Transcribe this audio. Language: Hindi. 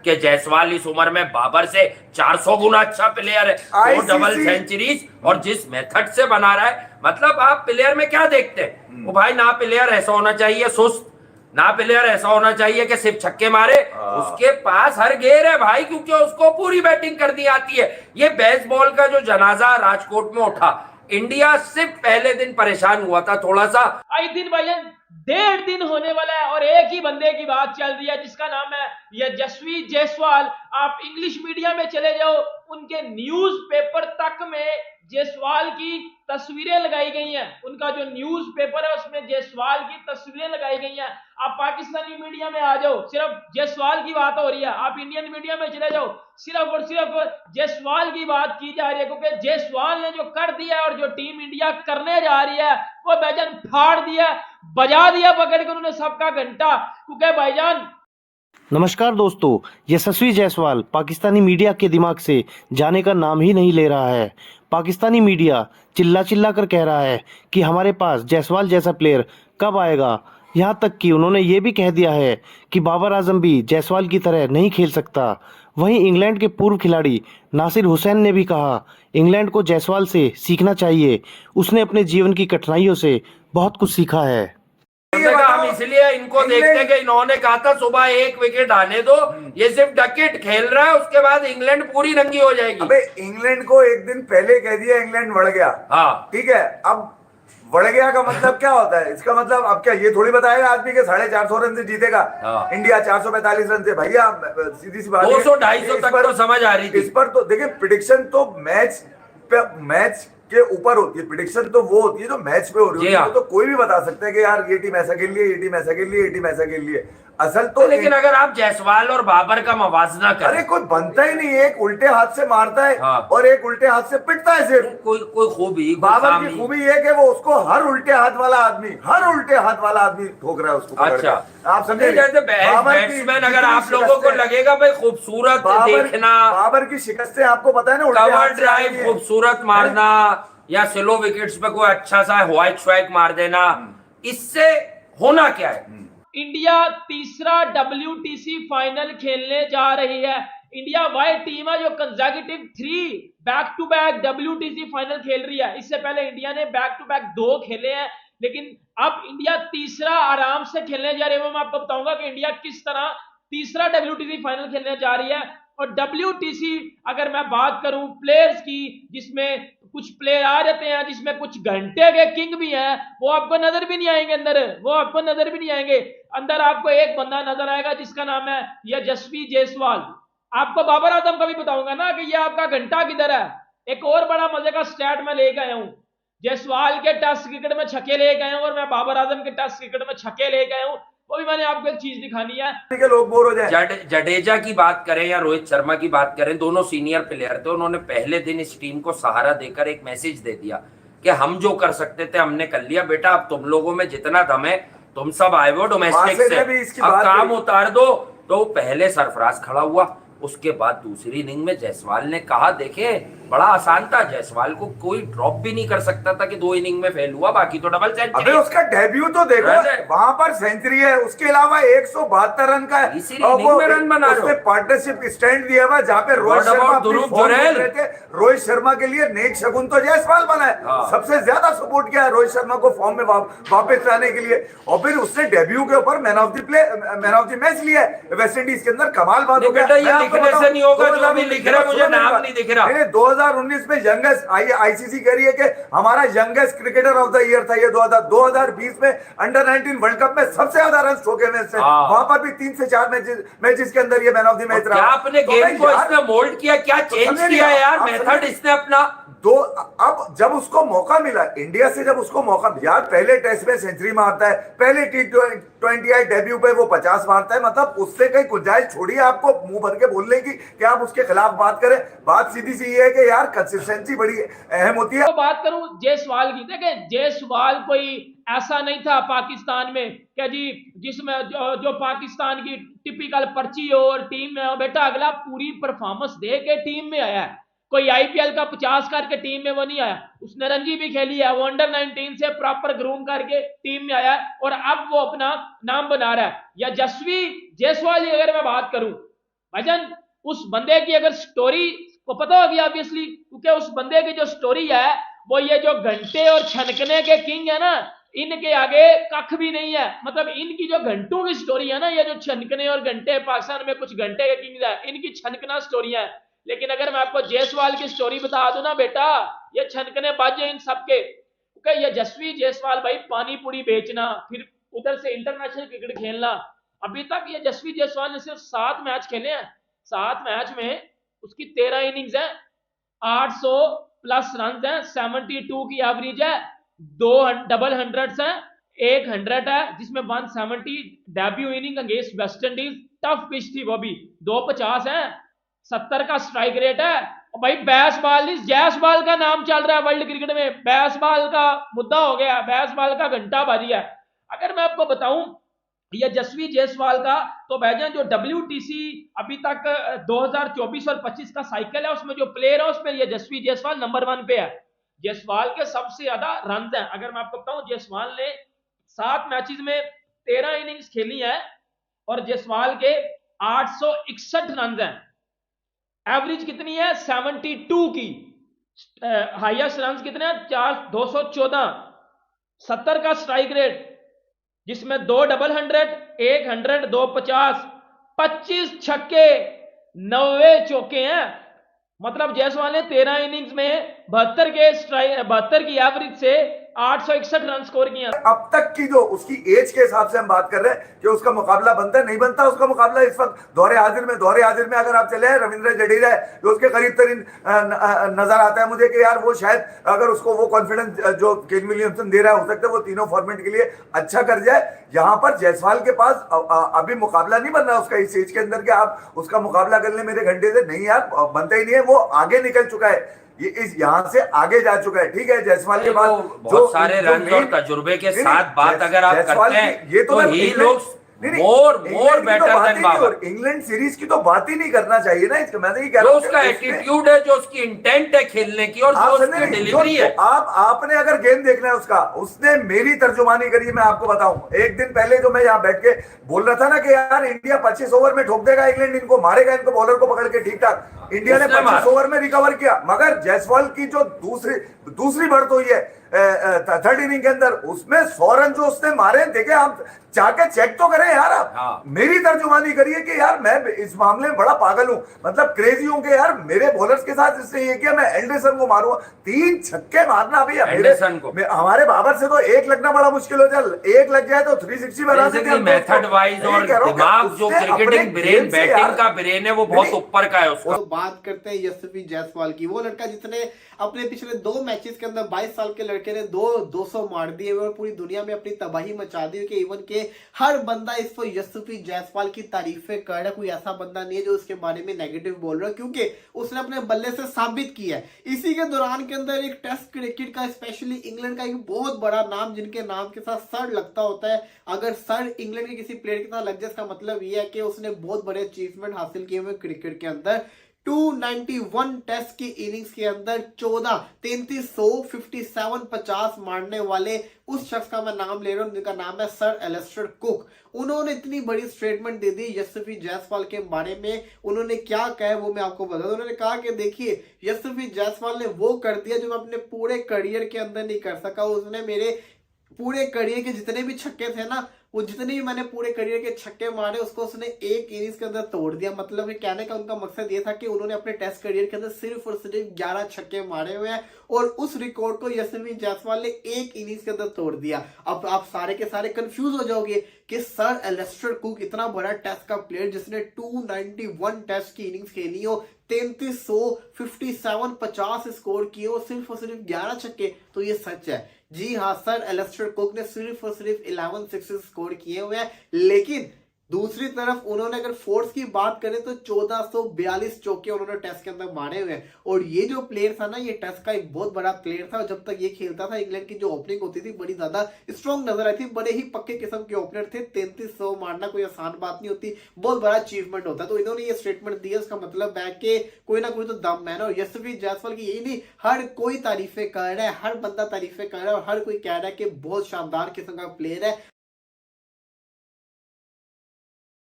कि जायसवाल इस उम्र में बाबर से 400 गुना अच्छा प्लेयर है, वो डबल सेंचुरीज और जिस मेथड से बना रहा है। मतलब आप प्लेयर में क्या देखते हैं? वो भाई ना प्लेयर ऐसा होना चाहिए सुस्त, ना प्लेयर ऐसा होना चाहिए कि सिर्फ छक्के मारे, उसके पास हर गेर है भाई, क्योंकि उसको पूरी बैटिंग करनी आती है। ये बेसबॉल का जो जनाजा राजकोट में उठा, इंडिया सिर्फ पहले दिन परेशान हुआ था थोड़ा सा। आई दिन भाईजान 1.5 दिन होने वाला है और एक ही बंदे की बात चल रही है जिसका नाम है यशस्वी जायसवाल। आप इंग्लिश मीडिया में चले जाओ, उनके न्यूज़पेपर तक में जायसवाल की तस्वीरें लगाई गई हैं। उनका जो न्यूज़पेपर है उसमें जायसवाल की तस्वीरें लगाई गई हैं। आप पाकिस्तानी मीडिया में आ जाओ, सिर्फ जायसवाल की बात हो रही है। आप इंडियन मीडिया में चले जाओ, सिर्फ और सिर्फ जायसवाल की बात की जा रही है, क्योंकि जायसवाल ने जो कर दिया और जो टीम इंडिया करने जा रही है वो भाईजान फाड़ दिया, बजा दिया पकड़ के उन्होंने सबका घंटा। क्योंकि भाईजान नमस्कार दोस्तों, यशस्वी जायसवाल पाकिस्तानी मीडिया के दिमाग से जाने का नाम ही नहीं ले रहा है। पाकिस्तानी मीडिया चिल्ला चिल्ला कर कह रहा है कि हमारे पास जायसवाल जैसा प्लेयर कब आएगा। यहाँ तक कि उन्होंने ये भी कह दिया है कि बाबर आजम भी जायसवाल की तरह नहीं खेल सकता। वहीं इंग्लैंड के पूर्व खिलाड़ी नासिर हुसैन ने भी कहा, इंग्लैंड को जायसवाल से सीखना चाहिए। उसने अपने जीवन की कठिनाइयों से बहुत कुछ सीखा है। हम इसलिए इनको देखते हैं कि इन्होंने कहा था सुबह 1 विकेट आने दो, ये सिर्फ डकेट खेल रहा है, उसके बाद इंग्लैंड पूरी नंगी हो जाएगी। अबे इंग्लैंड को एक दिन पहले कह दिया इंग्लैंड बढ़ गया। हाँ ठीक है, अब बढ़ गया का मतलब क्या होता है? इसका मतलब अब क्या ये थोड़ी बताएगा आदमी के 450 रन से जीतेगा इंडिया 445 रन से? भैया सीधी सी बात, 200-250 तक तो समझ आ रही थी। इस पर तो देखिए, प्रिडिक्शन तो मैच के ऊपर होती है। प्रिडिक्शन तो वो होती है जो मैच पे हो रही है। तो कोई भी बता सकता है कि यार ये टीम ऐसा खेल रही है, ये टीम ऐसा खेल रही है, ये टीम ऐसा खेल रही है। असल तो लेकिन अगर आप जायसवाल और बाबर का मवाजना करें, अरे कोई बनता ही नहीं। एक उल्टे हाथ से मारता है और एक उल्टे हाथ से पिटता है। सिर्फ कोई खूबी, बाबर की खूबी ये कि वो उसको हर उल्टे हाथ वाला आदमी ठोक रहा है उसको। अच्छा, आप समझे? बैट्समैन अगर आप लोगों को लगेगा भाई खूबसूरत देखना, बाबर की शिकस्तें आपको पता है ना, उल्टे कवर हाथ से ड्राइव खूबसूरत मारना या स्लो विकेट्स पे कोई अच्छा सा व्हाइट स्ट्राइक मार देना, इससे होना क्या है? इंडिया तीसरा WTC फाइनल खेलने जा रही है। इंडिया वह टीम है जो consecutive 3 back to back WTC final खेल रही है। इससे पहले इंडिया ने बैक टू बैक 2 खेले हैं, लेकिन अब इंडिया तीसरा आराम से खेलने जा रही है। वो मैं आपको बताऊंगा कि इंडिया किस तरह तीसरा WTC फाइनल खेलने जा रही है। और WTC अगर मैं बात करूं प्लेयर्स की, जिसमें कुछ प्लेयर आ जाते हैं, जिसमें कुछ घंटे के किंग भी हैं, वो आपको नजर भी नहीं आएंगे अंदर आपको एक बंदा नजर आएगा जिसका नाम है यशस्वी जायसवाल। आपको बाबर आजम का भी बताऊंगा ना कि ये आपका घंटा किधर है। एक और बड़ा मजे का स्टैट मैं लेके आया हूं, जायसवाल के टेस्ट क्रिकेट में छक्के लेके आया हूं और मैं बाबर आजम के टेस्ट क्रिकेट में छक्के लेके आया हूं। वो भी मैंने आपको एक चीज दिखानी है। लोग बोर हो जाए। जडेजा की बात करें या रोहित शर्मा की बात करें, दोनों सीनियर प्लेयर थे। उन्होंने पहले दिन इस टीम को सहारा देकर एक मैसेज दे दिया कि हम जो कर सकते थे हमने कर लिया बेटा, अब तुम लोगों में जितना दम है तुम सब आए हो डोमेस्टिक से, अब काम उतार दो। तो पहले सरफराज खड़ा हुआ, उसके बाद दूसरी इनिंग में जायसवाल ने कहा, देखे बड़ा आसान था, जायसवाल को कोई ड्रॉप भी नहीं कर सकता था कि 2 इनिंग में फेल हुआ, बाकी तो डबल सेंचुरी। अबे उसका डेब्यू तो देखो, वहां पर सेंचुरी है, उसके अलावा 172 रन का रन बना रहे हो। पार्टनरशिप स्टैंड दिया हुआ जहाँ पे रोहित शर्मा के लिए नेक शगुन तो जायसवाल बना है। सबसे ज्यादा सपोर्ट किया रोहित शर्मा को फॉर्म में वापस लाने के लिए। और फिर उसने डेब्यू के ऊपर मैन ऑफ द मैच लिया है वेस्ट इंडीज के अंदर। कमाल बात हो गया। नहीं होगा जो भी लिख रहा है, मुझे नाम नहीं दिख रहा। 2019 में यंगेस्ट आईसीसी कह रही है कि हमारा youngest cricketer of the year था ये। 2020 में अंडर 19 वर्ल्ड कप में सबसे ज्यादा रन ठोके में से, वहां पर भी 3 से 4 मैचेस के अंदर ये मैन ऑफ द मैच रहा। आपने गेम को इसने मोल्ड किया, क्या चेंज किया यार मेथड इसने अपना। तो अब जब उसको मौका मिला इंडिया से, जब उसको मौका, यार पहले टेस्ट में सेंचुरी मारता है, पहले T20 डेब्यू पे वो 50 मारता है। मतलब उससे कहीं गुंजाइश छोड़ी है आपको मुंह भर के बोलने की कि आप उसके खिलाफ बात करें। बात सीधी सी है कि यार कंसिस्टेंसी बड़ी अहम होती है। तो बात करूं जायसवाल की, देखें जायसवाल कोई ऐसा नहीं था पाकिस्तान में क्या जी, जिसमें जो पाकिस्तान की टिपिकल पर्ची हो और टीम में हो। बेटा अगला पूरी परफॉर्मेंस दे के टीम में आया है, कोई IPL का 50 करके टीम में वो नहीं आया। उसने रणजी भी खेली है, वो अंडर 19 से प्रॉपर ग्रूम करके टीम में आया है और अब वो अपना नाम बना रहा है। या यशस्वी जायसवाल की अगर मैं बात करूं, भाईजान उस बंदे की अगर स्टोरी को पता होगी ऑब्वियसली, क्योंकि उस बंदे की जो स्टोरी है वो ये जो घंटे और छनकने के किंग है ना, इनके आगे कख भी नहीं है। मतलब इनकी जो घंटों की स्टोरी है ना, ये जो छनकने और घंटे, पाकिस्तान में कुछ घंटे के किंग है, इनकी छनकना स्टोरी है। लेकिन अगर मैं आपको जायसवाल की स्टोरी बता दूं ना बेटा, ये छनकने बाजे इन सबके, क्योंकि ये यशस्वी जायसवाल भाई पानी पूरी बेचना, फिर उधर से इंटरनेशनल क्रिकेट खेलना। अभी तक ये यशस्वी जायसवाल ने सिर्फ 7 मैच खेले हैं, 7 मैच में उसकी 13 इनिंग्स है, 800 प्लस रन है, 72 की एवरेज है, 2 डबल हंड्रेड्स हैं, 1 100 है जिसमें 170 debut inning against West Indies, tough pitch थी वो भी, 250 है, 70 का स्ट्राइक रेट है। और भाई बैसबॉल नहीं, जैसबॉल का नाम चल रहा है वर्ल्ड क्रिकेट में, बैसबॉल का मुद्दा हो गया, बैसबॉल का घंटा बाजी है। अगर मैं आपको बताऊं ये यशस्वी जायसवाल का, तो भाईजान जो WTC अभी तक 2024 और 25 का साइकिल है, उसमें जो प्लेयर है उसमें ये यशस्वी जायसवाल नंबर 1 पे है। जायसवाल के सबसे ज्यादा रन हैं। अगर मैं आपको बताऊं, जायसवाल ने 7 मैचेस में 13 इनिंग्स खेली है और जायसवाल के 861 रन हैं। एवरेज कितनी है? 72 की। हाईएस्ट रन कितने हैं? 214। 70 का स्ट्राइक रेट, जिसमें 2 डबल हंड्रेड, 1 100, 250, 25 छक्के, 90 चौके हैं। मतलब जायसवाल ने 13 इनिंग्स में 72 की एवरेज से 861 रन स्कोर किया। अब तक की जो उसकी एज के हिसाब से हम बात कर रहे हैं कि उसका मुकाबला बनता है, नहीं बनता उसका मुकाबला इस वक्त दौरे हाजिर में अगर आप चले हैं, रविंद्र जडेजा है जो उसके करीब तरीन नजर आता है मुझे कि यार वो शायद अगर उसको वो कॉन्फिडेंस जो केन विलियमसन दे रहा है, हो सकता है वो तीनों फॉर्मेट के लिए अच्छा कर जाए। यहां पर जायसवाल के पास अभी मुकाबला नहीं बन रहा उसका इस एज के अंदर कि आप उसका मुकाबला कर ले मेरे घंटे से, नहीं यार बनता ही नहीं है। वो आगे निकल चुका है, ये इस यहां से आगे जा चुका है। ठीक है, जायसवाल के बाद बहुत सारे रन और तजुर्बे के साथ बात अगर आप करते हैं ये तो ही लोग more better than Babar. England series की तो बात ही नहीं करना चाहिए ना इसका। मैं नहीं कह जो रहा हूं उसका एटीट्यूड है, जो उसकी इंटेंट है खेलने की, और जो उसकी डिलीवरी है। आपने अगर गेम देखना है उसका, उसने मेरी तर्जुमानी करी। मैं आपको बताऊं, एक दिन पहले जो मैं यहाँ बैठ के बोल रहा था ना कि यार इंडिया 25 ओवर में ठोक देगा, इंग्लैंड इनको मारेगा, इनको बॉलर को पकड़ के ठीक ठाक, इंडिया ने 25 ओवर में रिकवर किया। मगर जायसवाल की जो दूसरी बढ़त हुई है 3rd इनिंग के अंदर, उसमें 100 रन जो उसने मारे, देखे आप जाके चेक तो करें यार आप। हाँ। मेरी तर्जुमानी करिए कि यार मैं इस मामले में बड़ा पागल हूं, मतलब क्रेजी हूं कि यार मेरे बॉलर्स के साथ इसने ये किया, मैं एंडरसन को मारूंगा। 3 छक्के मारना भैया एंडरसन को, हमारे बाबर से तो 1 लगना बड़ा मुश्किल हो जाए, 1 लग जाए तो 360 बना देते हैं। मेथड वाइज और दिमाग जो क्रिकेटिंग ब्रेन, बैटिंग का ब्रेन है, वो बहुत ऊपर का है उसका। तो बात करते हैं यशस्वी जायसवाल की, वो लड़का जिसने अपने पिछले 2 मैचेस के अंदर 22 साल के लड़के ने 200 मार दिए और पूरी दुनिया में अपनी तबाही मचा दी कि इवन के हर बंदा इस पर यशस्वी जायसवाल की तारीफें कर रहा है। कोई ऐसा बंदा नहीं है जो उसके बारे में नेगेटिव बोल रहा है, क्योंकि उसने अपने बल्ले से साबित किया है। इसी के दौरान के अंदर एक टेस्ट क्रिकेट का, स्पेशली इंग्लैंड का एक बहुत बड़ा नाम, जिनके नाम के साथ सर लगता होता है, अगर सर इंग्लैंड के किसी प्लेयर के साथ लग जाए, इसका मतलब यह है कि उसने बहुत बड़े अचीवमेंट हासिल किए हुए क्रिकेट के अंदर। 291 टेस्ट की इनिंग्स के अंदर 14 3300 57 50 मारने वाले उस शख्स का मैं नाम ले रहा हूं, जिनका नाम है सर एलिस्टर कुक। उन्होंने इतनी बड़ी स्टेटमेंट दे दी यशस्वी जायसवाल के बारे में। उन्होंने क्या कहा है वो मैं आपको बता दूं। उन्होंने कहा कि देखिए, यशस्वी जायसवाल ने वो कर दिया जो मैं अपने पूरे करियर के अंदर नहीं कर सका। उसने मेरे पूरे करियर के जितने भी छक्के थे ना, वो जितने भी मैंने पूरे करियर के छक्के मारे, उसको उसने 1 इनिंग्स के अंदर तोड़ दिया। मतलब ये कहने का उनका मकसद ये था कि उन्होंने अपने टेस्ट करियर के अंदर सिर्फ और सिर्फ 11 छक्के मारे हुए हैं और उस रिकॉर्ड को यशस्वी जायसवाल ने 1 इनिंग्स के अंदर तोड़ दिया। अब आप सारे के सारे कंफ्यूज हो जाओगे कि सर एलिस्टर कुक इतना बड़ा टेस्ट का प्लेयर जिसने 291 टेस्ट की इनिंग्स खेली हो, 3300 57 50 स्कोर किए और सिर्फ 11 छक्के, तो ये सच है। जी हाँ, सर एलिस्टर कुक ने सिर्फ और सिर्फ 11 सिक्सेस स्कोर किए हुए हैं। लेकिन दूसरी तरफ उन्होंने अगर फोर्स की बात करें तो 1442 चौके उन्होंने टेस्ट के अंदर मारे हुए हैं। और ये जो प्लेयर था ना, ये टेस्ट का एक बहुत बड़ा प्लेयर था। जब तक ये खेलता था, इंग्लैंड की जो ओपनिंग होती थी बड़ी ज्यादा स्ट्रॉन्ग नजर आई थी। बड़े ही पक्के किस्म के ओपनर थे। 3300 मारना कोई आसान बात नहीं होती, बहुत बड़ा अचीवमेंट होता है। तो इन्होंने ये स्टेटमेंट दिया, उसका मतलब है कि कोई ना कोई तो दम है ना। और यशस्वी जायसवाल की यही नहीं, हर कोई तारीफें कर रहा है, हर बंदा तारीफें कर रहा है और हर कोई कह रहा है कि बहुत शानदार किस्म का प्लेयर है।